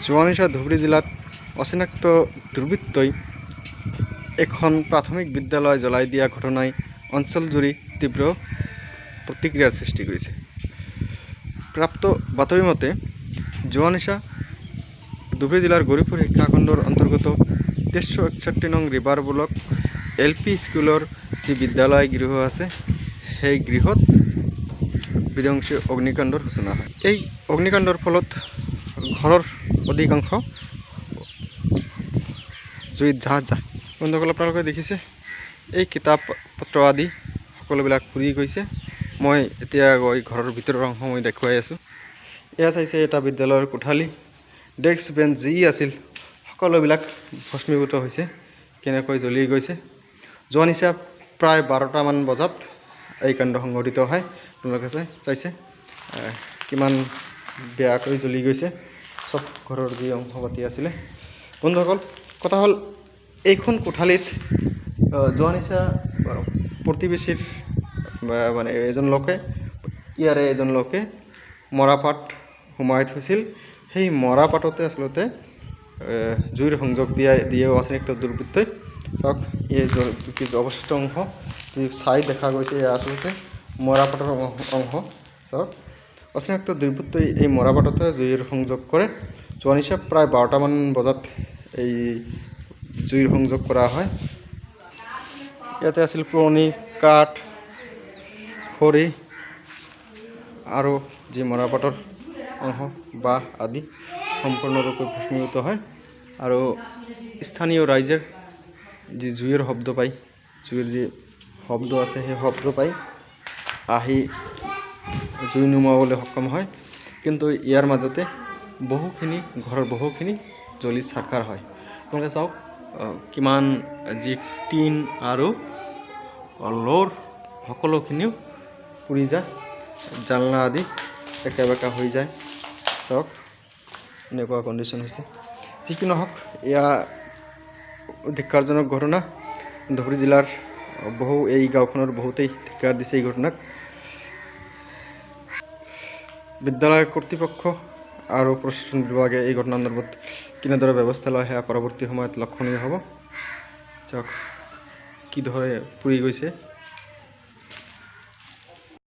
যোৱানিশা ধুবুৰী জিলাত অচিনাক্ত দুৰ্বৃত্তই এখন প্ৰাথমিক বিদ্যালয় জ্বলাই দিয়া ঘটনাই অঞ্চলজুৰি তীব্ৰ প্ৰতিক্ৰিয়াৰ সৃষ্টি কৰিছে। প্ৰাপ্ত বাতৰি মতে যোৱানিশা ধুবুৰী জিলাৰ গৌৰীপুৰ শিক্ষাখণ্ডৰ অন্তৰ্গত 1361 নং ৰিভাৰ ব্লক LP স্কুলৰ যি বিদ্যালয় গৃহ আছে সেই গৃহত বিধ্বংসী অগ্নিকাণ্ডৰ সূচনা হয়। এই অগ্নিকাণ্ডৰ ফলত ঘৰৰ অধিকাংশ জুইত জাহ যায়। বন্ধুসকল, আপোনালোকে দেখিছে এই কিতাপ পত্ৰ আদি সকলোবিলাক পুৰি গৈছে। মই এতিয়া গৈ ঘৰৰ ভিতৰৰ অংশ মই দেখুৱাই আছোঁ। এয়া চাইছে এটা বিদ্যালয়ৰ কোঠালি, ডেস্ক বেঞ্চ যি আছিল সকলোবিলাক ভস্মীভূত হৈছে, কেনেকৈ জ্বলি গৈছে। যোৱা নিশা প্ৰায় 12টামান বজাত এই কাণ্ড সংঘটিত হয়। আপোনালোকে চাইছে কিমান বেয়াকৈ জ্বলি গৈছে চব ঘৰৰ যি অংশ পাতি আছিলে। বন্ধুসকল, কথা হ'ল এইখন কোঠালিত যোৱা নিশা প্ৰতিবেশীৰ মানে ইয়াৰে এজন লোকে মৰাপাট সোমাই থৈছিল। সেই মৰাপাটতে আচলতে জুইৰ সংযোগ দিয়েও অচিনাক্ত দুৰ্বৃত্তই। চাওক, এই অৱশিষ্ট অংশ যি ছাই দেখা গৈছে এয়া আচলতে মৰাপাটৰ অংশ। চাওক, অচিনাক্ত দুৰ্বৃত্তই এই মৰাপাটতে জুইৰ সংযোগ কৰে। যোৱা নিশা প্ৰায় 12টামান বজাত এই জুইৰ সংযোগ কৰা হয়। ইয়াতে আছিল পুৰণি কাঠ, খৰি আৰু যি মৰাপাটৰ অংশ বাঁহ আদি সম্পূৰ্ণৰূপে ভস্মীভূত হয়। আৰু স্থানীয় ৰাইজে যি জুইৰ শব্দ পায়, জুইৰ যি শব্দ আছে সেই শব্দ পাই আহি জুই নুমুৱাবলৈ সক্ষম হয়। কিন্তু ইয়াৰ মাজতে ঘৰৰ বহুখিনি জ্বলি ছাৰখাৰ হয়। আপোনালোকে চাওক কিমান যি টিন আৰু লোৰ সকলোখিনিও পুৰি যায়, জালনা আদি একা বেকা হৈ যায়। চাওক এনেকুৱা কণ্ডিশ্যন হৈছে। যি কি নহওক, এয়া ধিক্কাৰজনক ঘটনা। ধুবুৰী জিলাৰ এই গাঁওখনৰ বহুতেই ধিক্কাৰ দিছে এই ঘটনাক। বিদ্যালয় কৰ্তৃপক্ষ আৰু প্ৰশাসন বিভাগে এই ঘটনা সন্দৰ্ভত কেনেদৰে ব্যৱস্থা লয় সেয়া পৰৱৰ্তী সময়ত লক্ষণীয় হ'ব। চাওক কিদৰে পুৰি গৈছে।